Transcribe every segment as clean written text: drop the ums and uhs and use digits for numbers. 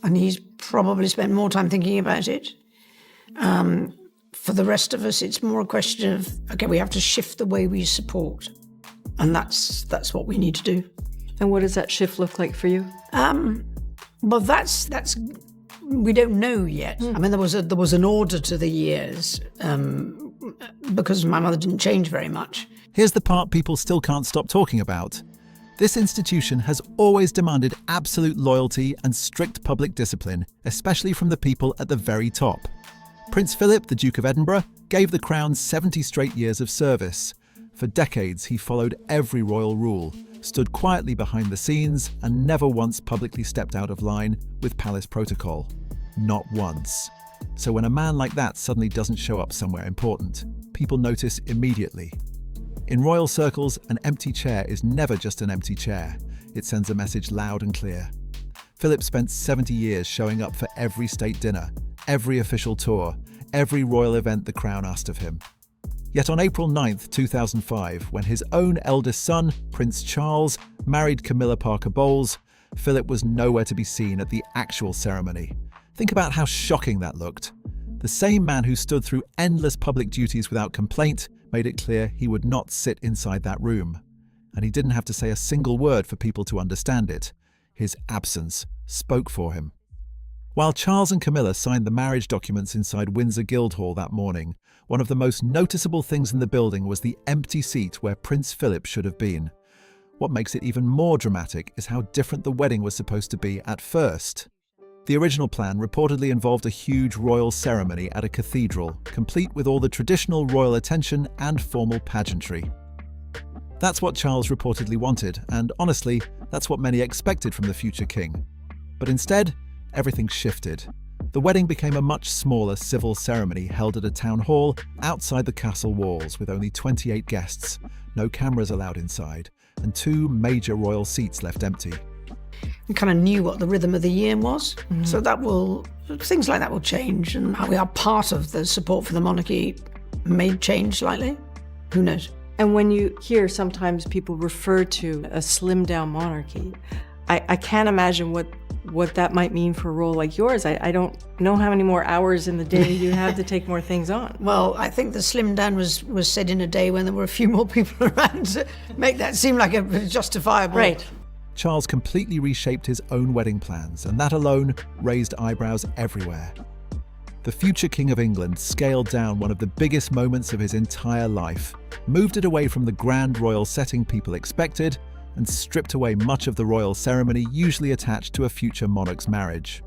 and he's probably spent more time thinking about it. For the rest of us, it's more a question of, okay, we have to shift the way we support, and that's what we need to do. And what does that shift look like for you? Well, that's we don't know yet. I mean, there was an order to the years because my mother didn't change very much. Here's the part people still can't stop talking about. This institution has always demanded absolute loyalty and strict public discipline, especially from the people at the very top. Prince Philip, the Duke of Edinburgh, gave the crown 70 straight years of service. For decades, he followed every royal rule, stood quietly behind the scenes, and never once publicly stepped out of line with palace protocol. Not once. So when a man like that suddenly doesn't show up somewhere important, people notice immediately. In royal circles, an empty chair is never just an empty chair. It sends a message loud and clear. Philip spent 70 years showing up for every state dinner, every official tour, every royal event the crown asked of him. Yet on April 9th, 2005, when his own eldest son, Prince Charles, married Camilla Parker Bowles, Philip was nowhere to be seen at the actual ceremony. Think about how shocking that looked. The same man who stood through endless public duties without complaint made it clear he would not sit inside that room. And he didn't have to say a single word for people to understand it. His absence spoke for him. While Charles and Camilla signed the marriage documents inside Windsor Guildhall that morning, one of the most noticeable things in the building was the empty seat where Prince Philip should have been. What makes it even more dramatic is how different the wedding was supposed to be at first. The original plan reportedly involved a huge royal ceremony at a cathedral, complete with all the traditional royal attention and formal pageantry. That's what Charles reportedly wanted, and honestly, that's what many expected from the future king. But instead, everything shifted. The wedding became a much smaller civil ceremony held at a town hall outside the castle walls with only 28 guests, no cameras allowed inside, and 2 major royal seats left empty. We kind of knew what the rhythm of the year was, so things like that will change, and how we are part of the support for the monarchy may change slightly. Who knows? And when you hear sometimes people refer to a slimmed down monarchy, I can't imagine what that might mean for a role like yours. I don't know how many more hours in the day you have to take more things on. Well, I think the slim down was said in a day when there were a few more people around to make that seem like a justifiable. Right. Charles completely reshaped his own wedding plans, and that alone raised eyebrows everywhere. The future King of England scaled down one of the biggest moments of his entire life, moved it away from the grand royal setting people expected, and stripped away much of the royal ceremony usually attached to a future monarch's marriage.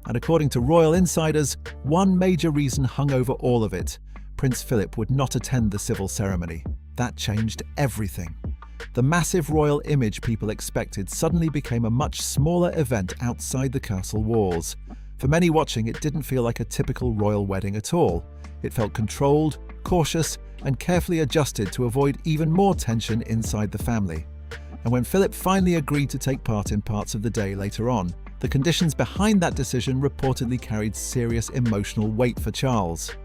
And according to royal insiders, one major reason hung over all of it: Prince Philip would not attend the civil ceremony. That changed everything. The massive royal image people expected suddenly became a much smaller event outside the castle walls. For many watching, it didn't feel like a typical royal wedding at all. It felt controlled, cautious, and carefully adjusted to avoid even more tension inside the family. And when Philip finally agreed to take part in parts of the day later on, the conditions behind that decision reportedly carried serious emotional weight for Charles.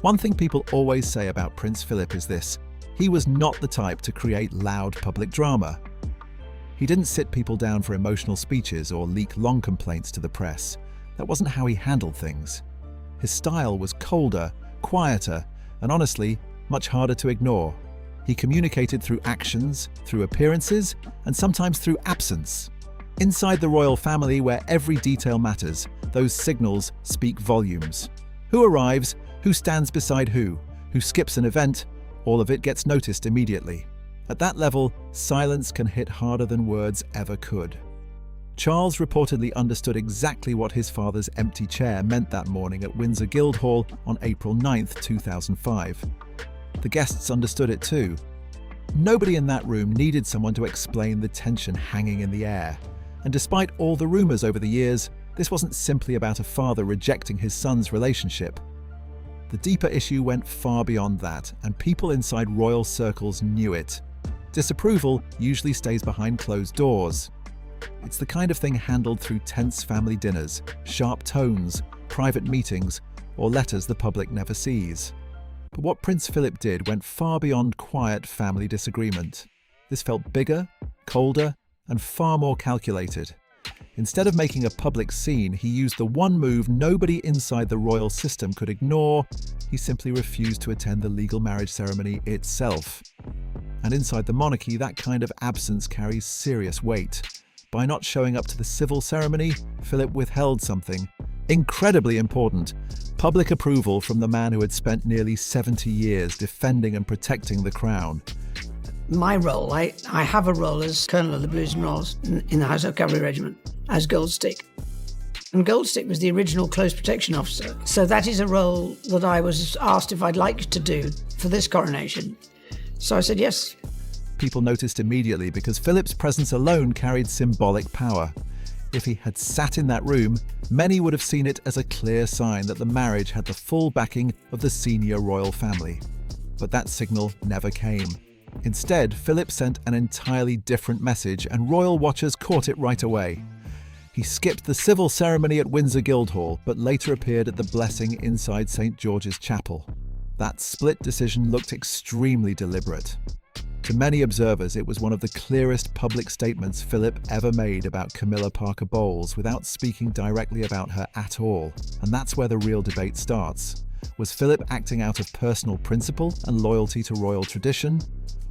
One thing people always say about Prince Philip is this: he was not the type to create loud public drama. He didn't sit people down for emotional speeches or leak long complaints to the press. That wasn't how he handled things. His style was colder, quieter, and honestly, much harder to ignore. He communicated through actions, through appearances, and sometimes through absence. Inside the royal family, where every detail matters, those signals speak volumes. Who arrives, who stands beside who skips an event, all of it gets noticed immediately. At that level, silence can hit harder than words ever could. Charles reportedly understood exactly what his father's empty chair meant that morning at Windsor Guildhall on April 9th, 2005. The guests understood it too. Nobody in that room needed someone to explain the tension hanging in the air. And despite all the rumors over the years, this wasn't simply about a father rejecting his son's relationship. The deeper issue went far beyond that, and people inside royal circles knew it. Disapproval usually stays behind closed doors. It's the kind of thing handled through tense family dinners, sharp tones, private meetings, or letters the public never sees. But what Prince Philip did went far beyond quiet family disagreement. This felt bigger, colder, and far more calculated. Instead of making a public scene, he used the one move nobody inside the royal system could ignore. He simply refused to attend the legal marriage ceremony itself. And inside the monarchy, that kind of absence carries serious weight. By not showing up to the civil ceremony, Philip withheld something incredibly important: public approval from the man who had spent nearly 70 years defending and protecting the crown. My role, I have a role as Colonel of the Blues and Rolls in the Household Cavalry Regiment, as Goldstick. And Goldstick was the original close protection officer. So that is a role that I was asked if I'd like to do for this coronation. So I said yes. People noticed immediately because Philip's presence alone carried symbolic power. If he had sat in that room, many would have seen it as a clear sign that the marriage had the full backing of the senior royal family. But that signal never came. Instead, Philip sent an entirely different message, and royal watchers caught it right away. He skipped the civil ceremony at Windsor Guildhall, but later appeared at the blessing inside St. George's Chapel. That split decision looked extremely deliberate. To many observers, it was one of the clearest public statements Philip ever made about Camilla Parker Bowles without speaking directly about her at all. And that's where the real debate starts. Was Philip acting out of personal principle and loyalty to royal tradition?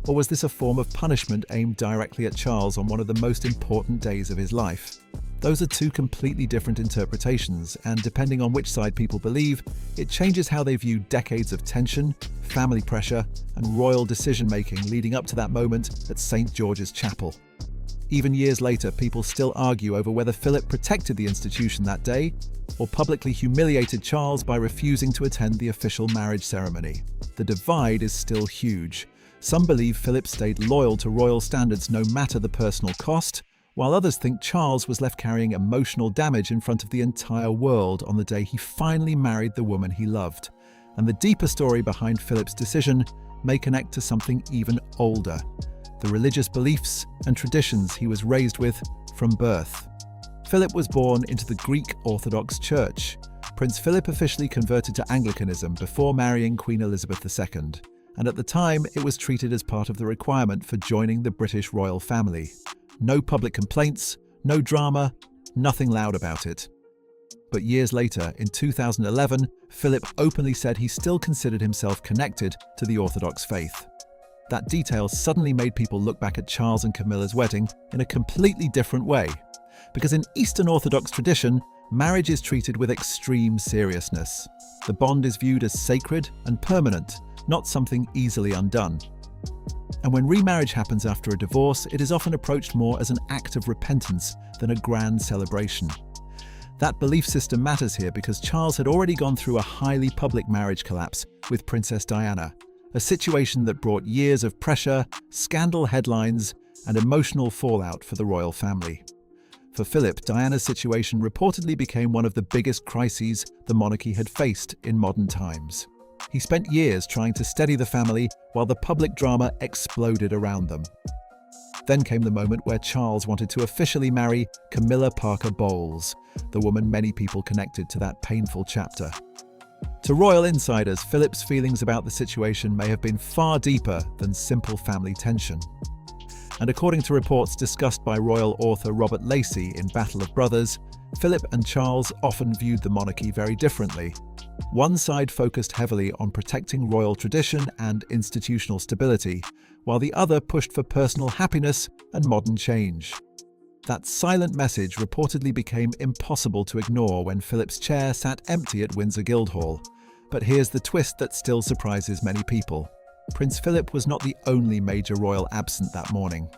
Or was this a form of punishment aimed directly at Charles on one of the most important days of his life? Those are two completely different interpretations, and depending on which side people believe, it changes how they view decades of tension, family pressure, and royal decision-making leading up to that moment at St. George's Chapel. Even years later, people still argue over whether Philip protected the institution that day or publicly humiliated Charles by refusing to attend the official marriage ceremony. The divide is still huge. Some believe Philip stayed loyal to royal standards no matter the personal cost, while others think Charles was left carrying emotional damage in front of the entire world on the day he finally married the woman he loved. And the deeper story behind Philip's decision may connect to something even older: the religious beliefs and traditions he was raised with from birth. Philip was born into the Greek Orthodox Church. Prince Philip officially converted to Anglicanism before marrying Queen Elizabeth II, and at the time it was treated as part of the requirement for joining the British royal family. No public complaints, no drama, nothing loud about it. But years later, in 2011, Philip openly said he still considered himself connected to the Orthodox faith. That detail suddenly made people look back at Charles and Camilla's wedding in a completely different way. Because in Eastern Orthodox tradition, marriage is treated with extreme seriousness. The bond is viewed as sacred and permanent, not something easily undone. And when remarriage happens after a divorce, it is often approached more as an act of repentance than a grand celebration. That belief system matters here because Charles had already gone through a highly public marriage collapse with Princess Diana, a situation that brought years of pressure, scandal headlines, and emotional fallout for the royal family. For Philip, Diana's situation reportedly became one of the biggest crises the monarchy had faced in modern times. He spent years trying to steady the family while the public drama exploded around them. Then came the moment where Charles wanted to officially marry Camilla Parker Bowles, the woman many people connected to that painful chapter. To royal insiders, Philip's feelings about the situation may have been far deeper than simple family tension. And according to reports discussed by royal author Robert Lacey in Battle of Brothers, Philip and Charles often viewed the monarchy very differently. One side focused heavily on protecting royal tradition and institutional stability, while the other pushed for personal happiness and modern change. That silent message reportedly became impossible to ignore when Philip's chair sat empty at Windsor Guildhall. But here's the twist that still surprises many people. Prince Philip was not the only major royal absent that morning.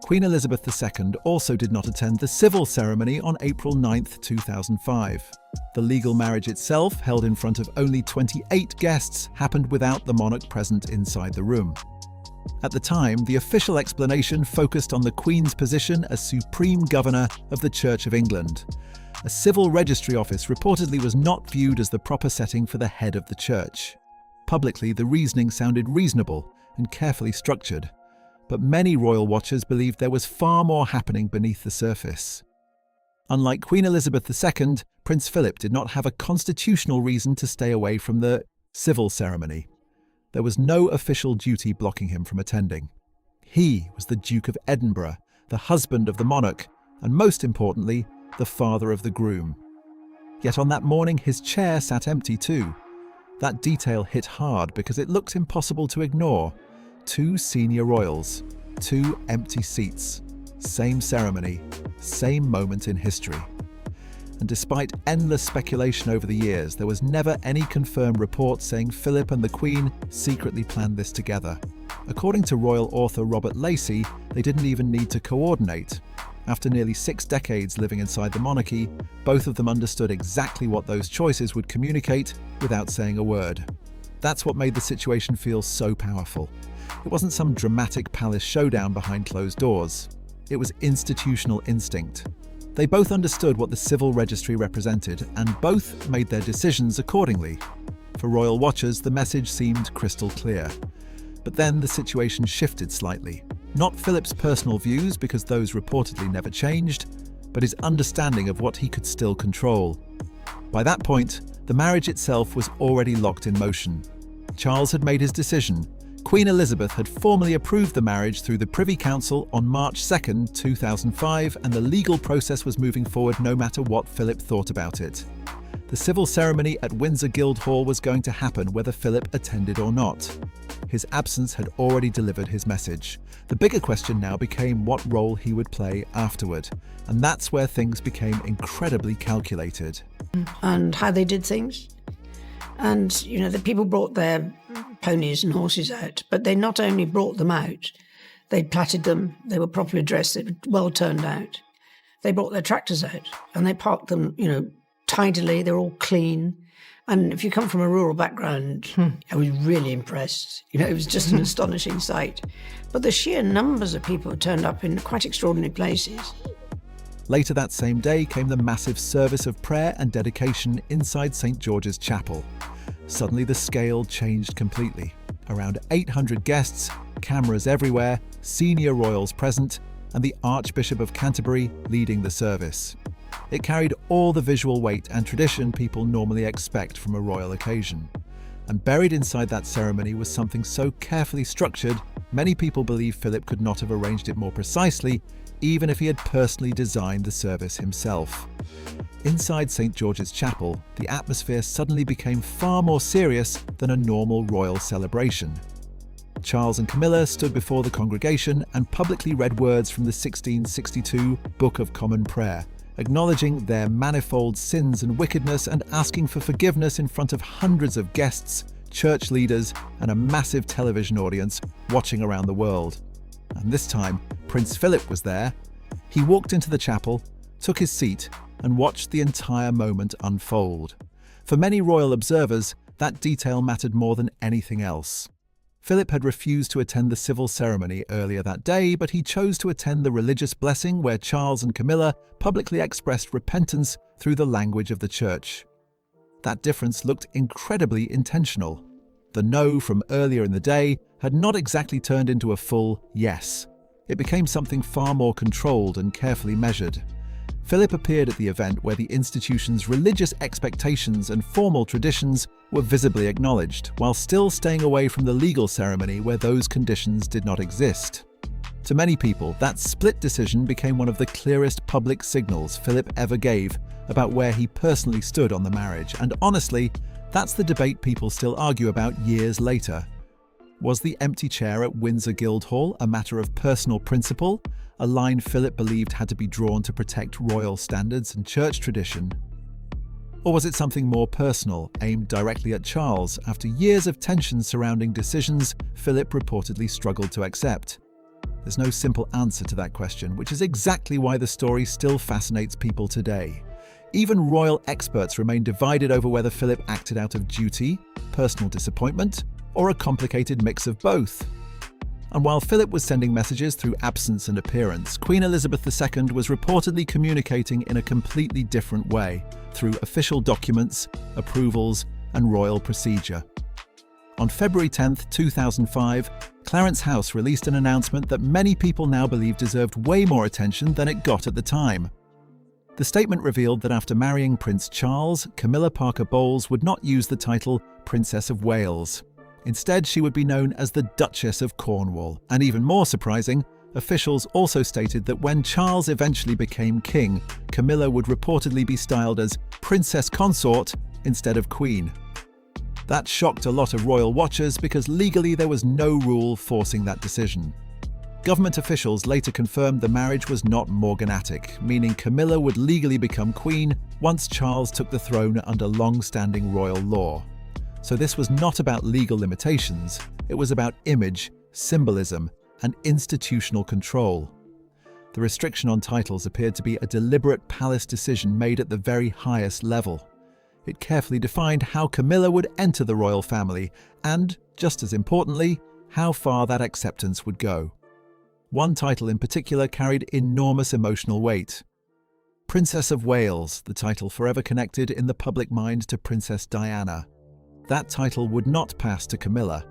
Queen Elizabeth II also did not attend the civil ceremony on April 9, 2005. The legal marriage itself, held in front of only 28 guests, happened without the monarch present inside the room. At the time, the official explanation focused on the Queen's position as Supreme Governor of the Church of England. A civil registry office reportedly was not viewed as the proper setting for the head of the church. Publicly, the reasoning sounded reasonable and carefully structured, but many royal watchers believed there was far more happening beneath the surface. Unlike Queen Elizabeth II, Prince Philip did not have a constitutional reason to stay away from the civil ceremony. There was no official duty blocking him from attending. He was the Duke of Edinburgh, the husband of the monarch, and most importantly, the father of the groom. Yet on that morning, his chair sat empty too. That detail hit hard because it looks impossible to ignore. 2 senior royals, 2 empty seats, same ceremony, same moment in history. And despite endless speculation over the years, there was never any confirmed report saying Philip and the Queen secretly planned this together. According to royal author Robert Lacey, they didn't even need to coordinate. After nearly 6 decades living inside the monarchy, both of them understood exactly what those choices would communicate without saying a word. That's what made the situation feel so powerful. It wasn't some dramatic palace showdown behind closed doors. It was institutional instinct. They both understood what the civil registry represented, and both made their decisions accordingly. For royal watchers, the message seemed crystal clear. But then the situation shifted slightly. Not Philip's personal views, because those reportedly never changed, but his understanding of what he could still control. By that point, the marriage itself was already locked in motion. Charles had made his decision. Queen Elizabeth had formally approved the marriage through the Privy Council on March 2, 2005, and the legal process was moving forward no matter what Philip thought about it. The civil ceremony at Windsor Guildhall was going to happen whether Philip attended or not. His absence had already delivered his message. The bigger question now became what role he would play afterward, and that's where things became incredibly calculated. And how they did things. And, the people brought their ponies and horses out, but they not only brought them out, they platted them, they were properly dressed, they were well turned out. They brought their tractors out and they parked them, tidily, they're all clean. And if you come from a rural background, I was really impressed. It was just an astonishing sight. But the sheer numbers of people who turned up in quite extraordinary places. Later that same day came the massive service of prayer and dedication inside St. George's Chapel. Suddenly the scale changed completely. Around 800 guests, cameras everywhere, senior royals present, and the Archbishop of Canterbury leading the service. It carried all the visual weight and tradition people normally expect from a royal occasion. And buried inside that ceremony was something so carefully structured, many people believe Philip could not have arranged it more precisely, even if he had personally designed the service himself. Inside St. George's Chapel, the atmosphere suddenly became far more serious than a normal royal celebration. Charles and Camilla stood before the congregation and publicly read words from the 1662 Book of Common Prayer, acknowledging their manifold sins and wickedness and asking for forgiveness in front of hundreds of guests, church leaders, and a massive television audience watching around the world. And this time, Prince Philip was there. He walked into the chapel, took his seat, and watched the entire moment unfold. For many royal observers, that detail mattered more than anything else. Philip had refused to attend the civil ceremony earlier that day, but he chose to attend the religious blessing where Charles and Camilla publicly expressed repentance through the language of the church. That difference looked incredibly intentional. The no from earlier in the day had not exactly turned into a full yes. It became something far more controlled and carefully measured. Philip appeared at the event where the institution's religious expectations and formal traditions were visibly acknowledged, while still staying away from the legal ceremony where those conditions did not exist. To many people, that split decision became one of the clearest public signals Philip ever gave about where he personally stood on the marriage, and honestly, that's the debate people still argue about years later. Was the empty chair at Windsor Guildhall a matter of personal principle, a line Philip believed had to be drawn to protect royal standards and church tradition? Or was it something more personal, aimed directly at Charles after years of tension surrounding decisions Philip reportedly struggled to accept? There's no simple answer to that question, which is exactly why the story still fascinates people today. Even royal experts remain divided over whether Philip acted out of duty, personal disappointment, or a complicated mix of both. And while Philip was sending messages through absence and appearance, Queen Elizabeth II was reportedly communicating in a completely different way, through official documents, approvals, and royal procedure. On February 10, 2005, Clarence House released an announcement that many people now believe deserved way more attention than it got at the time. The statement revealed that after marrying Prince Charles, Camilla Parker Bowles would not use the title Princess of Wales. Instead, she would be known as the Duchess of Cornwall, and even more surprising, Officials also stated that when Charles eventually became king, Camilla would reportedly be styled as Princess Consort instead of Queen. That shocked a lot of royal watchers because legally there was no rule forcing that decision. Government officials later confirmed the marriage was not morganatic, meaning Camilla would legally become queen once Charles took the throne under long-standing royal law. So this was not about legal limitations, it was about image, symbolism, and institutional control. The restriction on titles appeared to be a deliberate palace decision made at the very highest level. It carefully defined how Camilla would enter the royal family and, just as importantly, how far that acceptance would go. One title in particular carried enormous emotional weight. Princess of Wales, the title forever connected in the public mind to Princess Diana. That title would not pass to Camilla,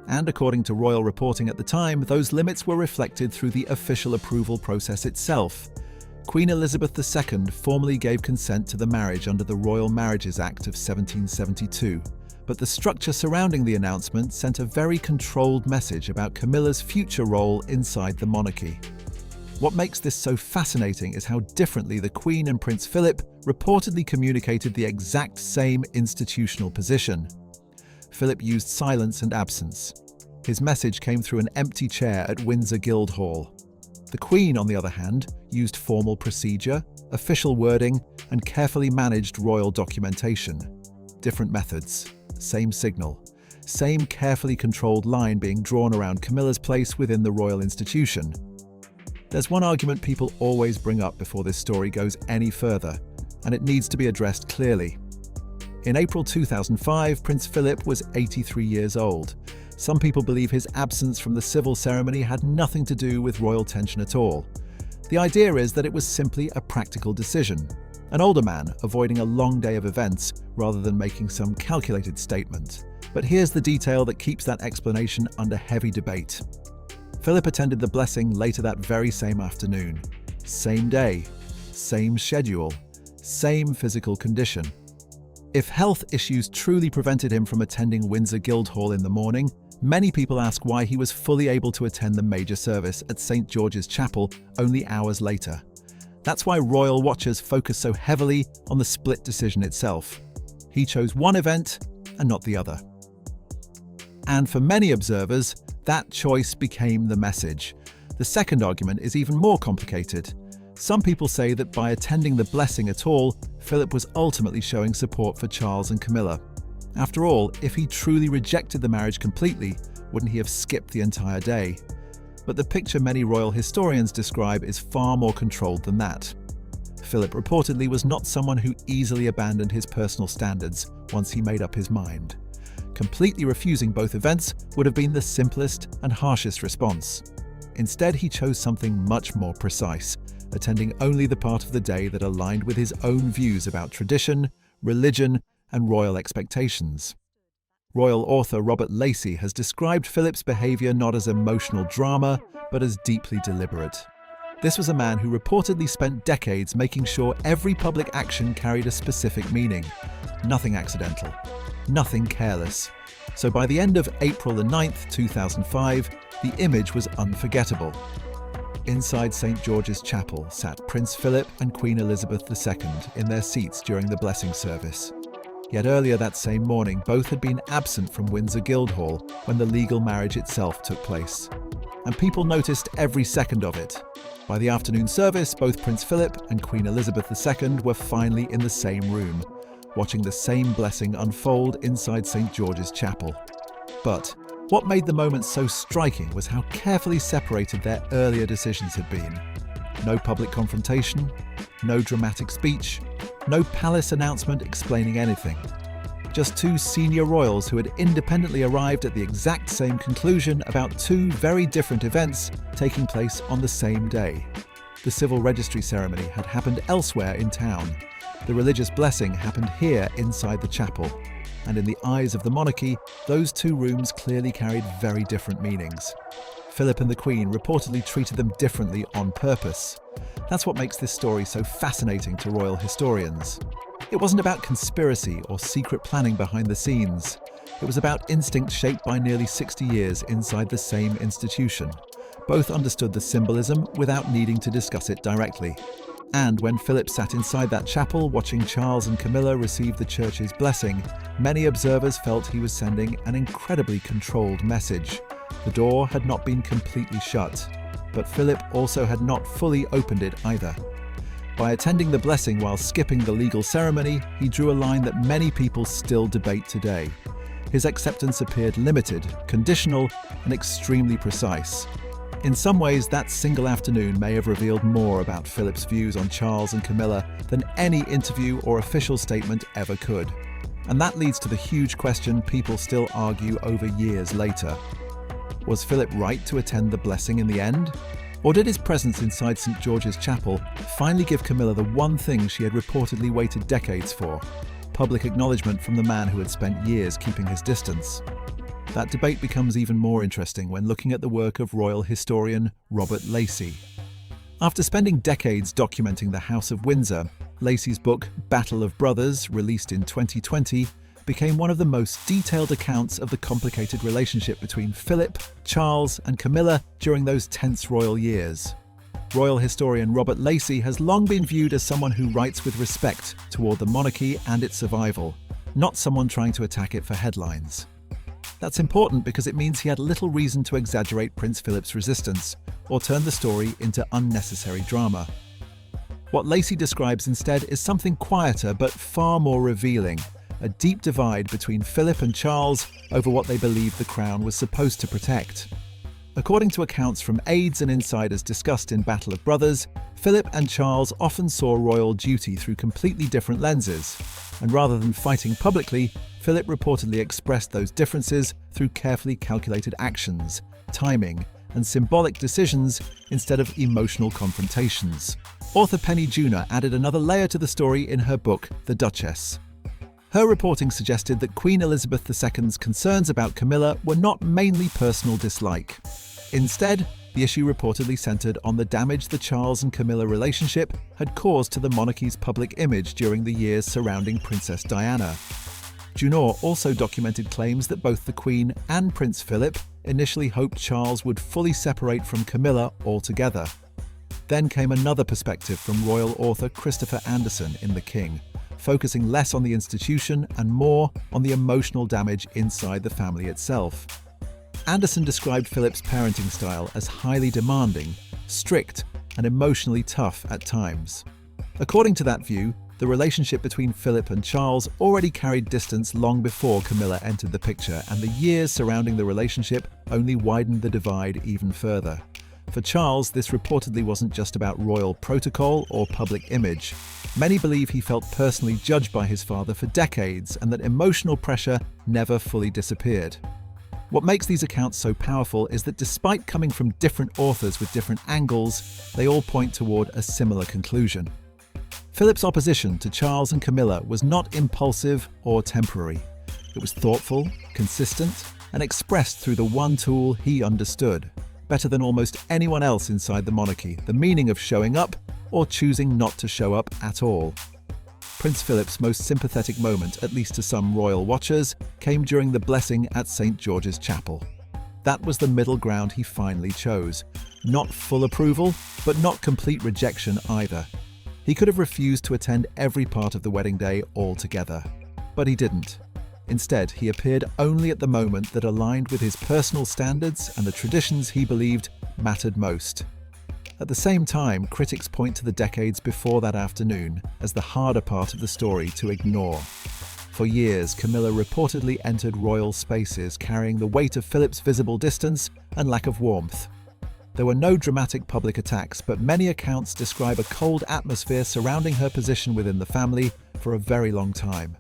and according to royal reporting at the time, those limits were reflected through the official approval process itself. Queen Elizabeth II formally gave consent to the marriage under the Royal Marriages Act of 1772, but the structure surrounding the announcement sent a very controlled message about Camilla's future role inside the monarchy. What makes this so fascinating is how differently the Queen and Prince Philip reportedly communicated the exact same institutional position. Philip used silence and absence. His message came through an empty chair at Windsor Guildhall. The Queen, on the other hand, used formal procedure, official wording, and carefully managed royal documentation. Different methods, same signal, same carefully controlled line being drawn around Camilla's place within the royal institution. There's one argument people always bring up before this story goes any further, and it needs to be addressed clearly. In April 2005, Prince Philip was 83 years old. Some people believe his absence from the civil ceremony had nothing to do with royal tension at all. The idea is that it was simply a practical decision. An older man avoiding a long day of events rather than making some calculated statement. But here's the detail that keeps that explanation under heavy debate. Philip attended the blessing later that very same afternoon. Same day, same schedule, same physical condition. If health issues truly prevented him from attending Windsor Guildhall in the morning, many people ask why he was fully able to attend the major service at St. George's Chapel only hours later. That's why royal watchers focus so heavily on the split decision itself. He chose one event and not the other. And for many observers, that choice became the message. The second argument is even more complicated. Some people say that by attending the blessing at all, Philip was ultimately showing support for Charles and Camilla. After all, if he truly rejected the marriage completely, wouldn't he have skipped the entire day? But the picture many royal historians describe is far more controlled than that. Philip reportedly was not someone who easily abandoned his personal standards once he made up his mind. Completely refusing both events would have been the simplest and harshest response. Instead, he chose something much more precise, attending only the part of the day that aligned with his own views about tradition, religion, and royal expectations. Royal author Robert Lacey has described Philip's behaviour not as emotional drama, but as deeply deliberate. This was a man who reportedly spent decades making sure every public action carried a specific meaning. Nothing accidental, nothing careless. So by the end of April the 9th, 2005, the image was unforgettable. Inside St. George's Chapel sat Prince Philip and Queen Elizabeth II in their seats during the blessing service. Yet earlier that same morning, both had been absent from Windsor Guildhall when the legal marriage itself took place. And people noticed every second of it. By the afternoon service, both Prince Philip and Queen Elizabeth II were finally in the same room, watching the same blessing unfold inside St. George's Chapel. But what made the moment so striking was how carefully separated their earlier decisions had been. No public confrontation, no dramatic speech, no palace announcement explaining anything. Just two senior royals who had independently arrived at the exact same conclusion about two very different events taking place on the same day. The civil registry ceremony had happened elsewhere in town. The religious blessing happened here inside the chapel. And in the eyes of the monarchy, those two rooms clearly carried very different meanings. Philip and the Queen reportedly treated them differently on purpose. That's what makes this story so fascinating to royal historians. It wasn't about conspiracy or secret planning behind the scenes. It was about instinct shaped by nearly 60 years inside the same institution. Both understood the symbolism without needing to discuss it directly. And when Philip sat inside that chapel watching Charles and Camilla receive the church's blessing, many observers felt he was sending an incredibly controlled message. The door had not been completely shut, but Philip also had not fully opened it either. By attending the blessing while skipping the legal ceremony, he drew a line that many people still debate today. His acceptance appeared limited, conditional, and extremely precise. In some ways, that single afternoon may have revealed more about Philip's views on Charles and Camilla than any interview or official statement ever could. And that leads to the huge question people still argue over years later. Was Philip right to attend the blessing in the end? Or did his presence inside St. George's Chapel finally give Camilla the one thing she had reportedly waited decades for? Public acknowledgement from the man who had spent years keeping his distance. That debate becomes even more interesting when looking at the work of royal historian Robert Lacey. After spending decades documenting the House of Windsor, Lacey's book Battle of Brothers, released in 2020, became one of the most detailed accounts of the complicated relationship between Philip, Charles, and Camilla during those tense royal years. Royal historian Robert Lacey has long been viewed as someone who writes with respect toward the monarchy and its survival, not someone trying to attack it for headlines. That's important because it means he had little reason to exaggerate Prince Philip's resistance or turn the story into unnecessary drama. What Lacey describes instead is something quieter but far more revealing, a deep divide between Philip and Charles over what they believed the crown was supposed to protect. According to accounts from aides and insiders discussed in Battle of Brothers, Philip and Charles often saw royal duty through completely different lenses, and rather than fighting publicly, Philip reportedly expressed those differences through carefully calculated actions, timing, and symbolic decisions instead of emotional confrontations. Author Penny Junor added another layer to the story in her book, The Duchess. Her reporting suggested that Queen Elizabeth II's concerns about Camilla were not mainly personal dislike. Instead, the issue reportedly centered on the damage the Charles and Camilla relationship had caused to the monarchy's public image during the years surrounding Princess Diana. Junor also documented claims that both the Queen and Prince Philip initially hoped Charles would fully separate from Camilla altogether. Then came another perspective from royal author Christopher Anderson in The King, focusing less on the institution and more on the emotional damage inside the family itself. Anderson described Philip's parenting style as highly demanding, strict, and emotionally tough at times. According to that view, the relationship between Philip and Charles already carried distance long before Camilla entered the picture, and the years surrounding the relationship only widened the divide even further. For Charles, this reportedly wasn't just about royal protocol or public image. Many believe he felt personally judged by his father for decades and that emotional pressure never fully disappeared. What makes these accounts so powerful is that despite coming from different authors with different angles, they all point toward a similar conclusion. Philip's opposition to Charles and Camilla was not impulsive or temporary. It was thoughtful, consistent, and expressed through the one tool he understood, better than almost anyone else inside the monarchy, the meaning of showing up or choosing not to show up at all. Prince Philip's most sympathetic moment, at least to some royal watchers, came during the blessing at St. George's Chapel. That was the middle ground he finally chose. Not full approval, but not complete rejection either. He could have refused to attend every part of the wedding day altogether, but he didn't. Instead, he appeared only at the moment that aligned with his personal standards and the traditions he believed mattered most. At the same time, critics point to the decades before that afternoon as the harder part of the story to ignore. For years, Camilla reportedly entered royal spaces carrying the weight of Philip's visible distance and lack of warmth. There were no dramatic public attacks, but many accounts describe a cold atmosphere surrounding her position within the family for a very long time.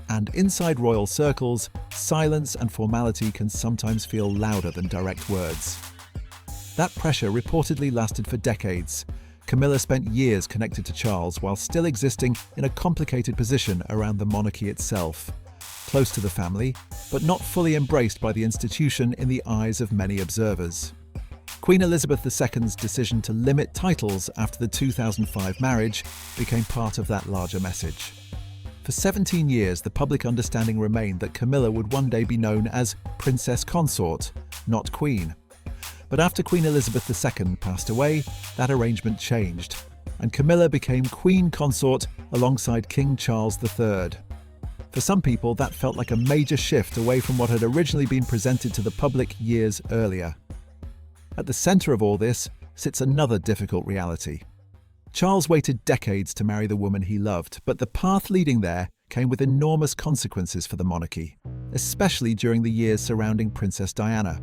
And inside royal circles, silence and formality can sometimes feel louder than direct words. That pressure reportedly lasted for decades. Camilla spent years connected to Charles while still existing in a complicated position around the monarchy itself. Close to the family, but not fully embraced by the institution in the eyes of many observers. Queen Elizabeth II's decision to limit titles after the 2005 marriage became part of that larger message. For 17 years, the public understanding remained that Camilla would one day be known as Princess Consort, not Queen. But after Queen Elizabeth II passed away, that arrangement changed, and Camilla became Queen Consort alongside King Charles III. For some people, that felt like a major shift away from what had originally been presented to the public years earlier. At the centre of all this sits another difficult reality. Charles waited decades to marry the woman he loved, but the path leading there came with enormous consequences for the monarchy, especially during the years surrounding Princess Diana.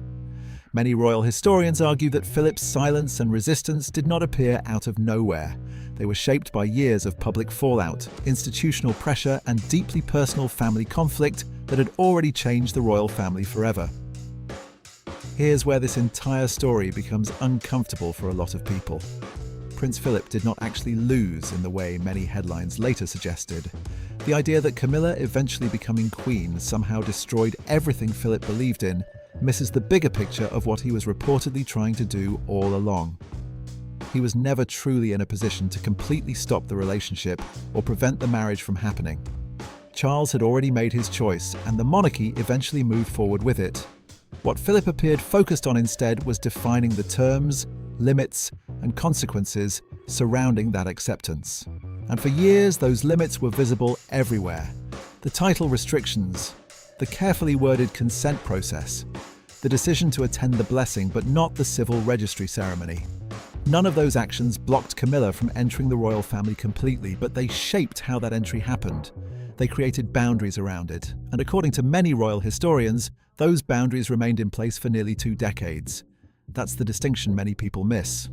Many royal historians argue that Philip's silence and resistance did not appear out of nowhere. They were shaped by years of public fallout, institutional pressure, and deeply personal family conflict that had already changed the royal family forever. Here's where this entire story becomes uncomfortable for a lot of people. Prince Philip did not actually lose in the way many headlines later suggested. The idea that Camilla eventually becoming queen somehow destroyed everything Philip believed in misses the bigger picture of what he was reportedly trying to do all along. He was never truly in a position to completely stop the relationship or prevent the marriage from happening. Charles had already made his choice, and the monarchy eventually moved forward with it. What Philip appeared focused on instead was defining the terms, limits, and consequences surrounding that acceptance. And for years, those limits were visible everywhere. The title restrictions, the carefully worded consent process, the decision to attend the blessing but not the civil registry ceremony. None of those actions blocked Camilla from entering the royal family completely, but they shaped how that entry happened. They created boundaries around it, and according to many royal historians, those boundaries remained in place for nearly 2 decades. That's the distinction many people miss.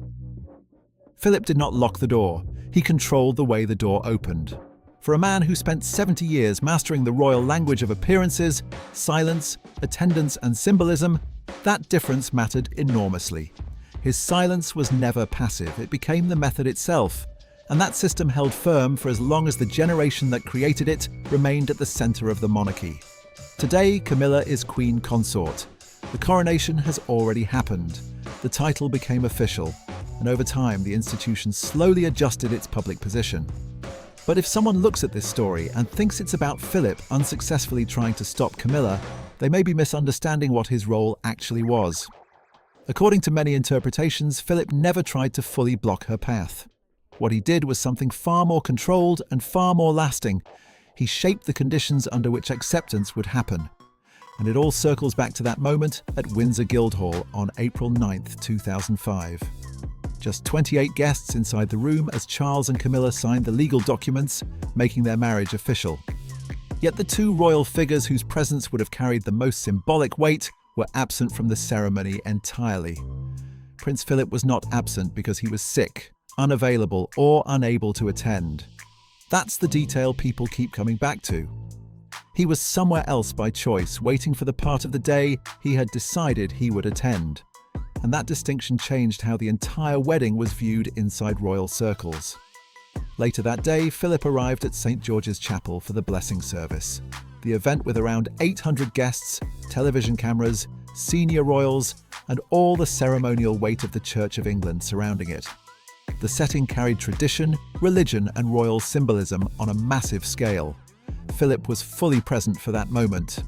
Philip did not lock the door. He controlled the way the door opened. For a man who spent 70 years mastering the royal language of appearances, silence, attendance, and symbolism, that difference mattered enormously. His silence was never passive, it became the method itself, and that system held firm for as long as the generation that created it remained at the centre of the monarchy. Today, Camilla is Queen Consort. The coronation has already happened. The title became official, and over time the institution slowly adjusted its public position. But if someone looks at this story and thinks it's about Philip unsuccessfully trying to stop Camilla, they may be misunderstanding what his role actually was. According to many interpretations, Philip never tried to fully block her path. What he did was something far more controlled and far more lasting. He shaped the conditions under which acceptance would happen. And it all circles back to that moment at Windsor Guildhall on April 9th, 2005. Just 28 guests inside the room as Charles and Camilla signed the legal documents, making their marriage official. Yet the two royal figures whose presence would have carried the most symbolic weight were absent from the ceremony entirely. Prince Philip was not absent because he was sick, unavailable, or unable to attend. That's the detail people keep coming back to. He was somewhere else by choice, waiting for the part of the day he had decided he would attend. And that distinction changed how the entire wedding was viewed inside royal circles. Later that day, Philip arrived at St. George's Chapel for the blessing service. The event with around 800 guests, television cameras, senior royals, and all the ceremonial weight of the Church of England surrounding it. The setting carried tradition, religion, and royal symbolism on a massive scale. Philip was fully present for that moment.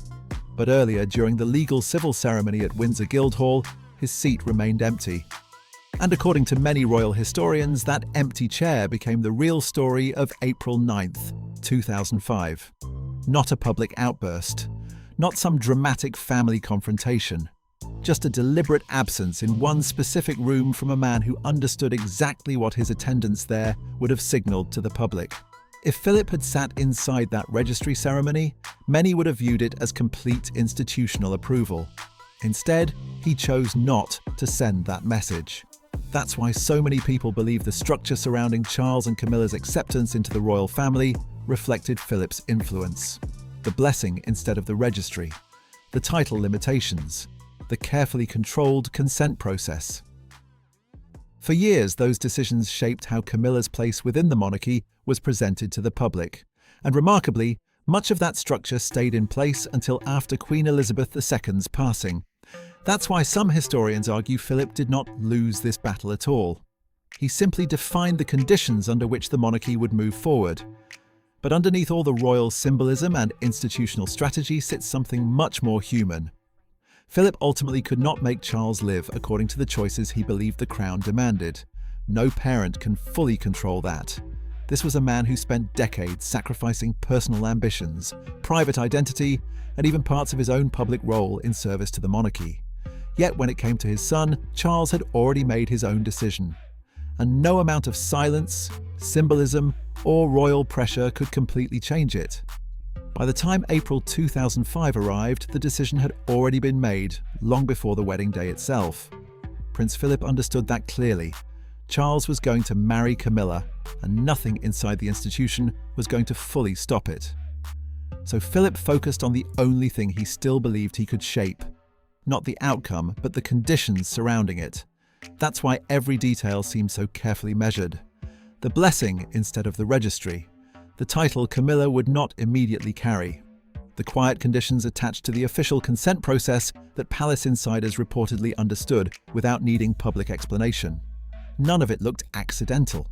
But earlier, during the legal civil ceremony at Windsor Guildhall, his seat remained empty. And according to many royal historians, that empty chair became the real story of April 9th, 2005. Not a public outburst, not some dramatic family confrontation, just a deliberate absence in one specific room from a man who understood exactly what his attendance there would have signalled to the public. If Philip had sat inside that registry ceremony, many would have viewed it as complete institutional approval. Instead, he chose not to send that message. That's why so many people believe the structure surrounding Charles and Camilla's acceptance into the royal family reflected Philip's influence. The blessing instead of the registry, the title limitations, the carefully controlled consent process. For years, those decisions shaped how Camilla's place within the monarchy was presented to the public. And remarkably, much of that structure stayed in place until after Queen Elizabeth II's passing. That's why some historians argue Philip did not lose this battle at all. He simply defined the conditions under which the monarchy would move forward. But underneath all the royal symbolism and institutional strategy sits something much more human. Philip ultimately could not make Charles live according to the choices he believed the crown demanded. No parent can fully control that. This was a man who spent decades sacrificing personal ambitions, private identity, and even parts of his own public role in service to the monarchy. Yet when it came to his son, Charles had already made his own decision. And no amount of silence, symbolism, or royal pressure could completely change it. By the time April 2005 arrived, the decision had already been made, long before the wedding day itself. Prince Philip understood that clearly. Charles was going to marry Camilla, and nothing inside the institution was going to fully stop it. So Philip focused on the only thing he still believed he could shape. Not the outcome, but the conditions surrounding it. That's why every detail seemed so carefully measured. The blessing instead of the registry. The title Camilla would not immediately carry. The quiet conditions attached to the official consent process that palace insiders reportedly understood without needing public explanation. None of it looked accidental.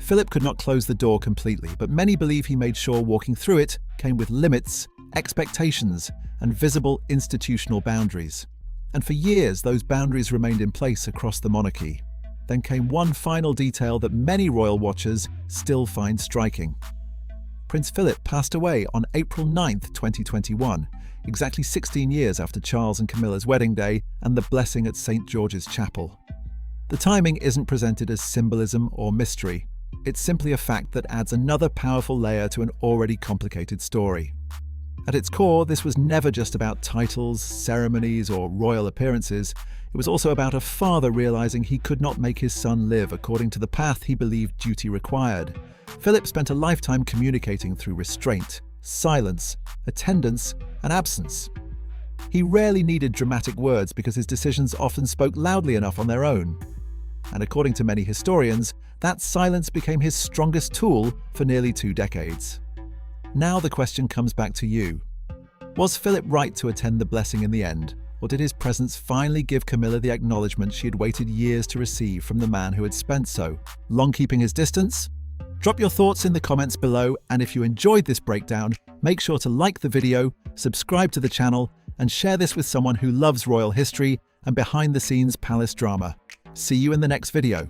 Philip could not close the door completely, but many believe he made sure walking through it came with limits, expectations, and visible institutional boundaries. And for years, those boundaries remained in place across the monarchy. Then came one final detail that many royal watchers still find striking. Prince Philip passed away on April 9, 2021, exactly 16 years after Charles and Camilla's wedding day and the blessing at St. George's Chapel. The timing isn't presented as symbolism or mystery. It's simply a fact that adds another powerful layer to an already complicated story. At its core, this was never just about titles, ceremonies, or royal appearances. It was also about a father realizing he could not make his son live according to the path he believed duty required. Philip spent a lifetime communicating through restraint, silence, attendance, and absence. He rarely needed dramatic words because his decisions often spoke loudly enough on their own. And according to many historians, that silence became his strongest tool for nearly 2 decades. Now the question comes back to you. Was Philip right to attend the blessing in the end, or did his presence finally give Camilla the acknowledgement she had waited years to receive from the man who had spent so long keeping his distance? Drop your thoughts in the comments below, and if you enjoyed this breakdown, make sure to like the video, subscribe to the channel, and share this with someone who loves royal history and behind-the-scenes palace drama. See you in the next video.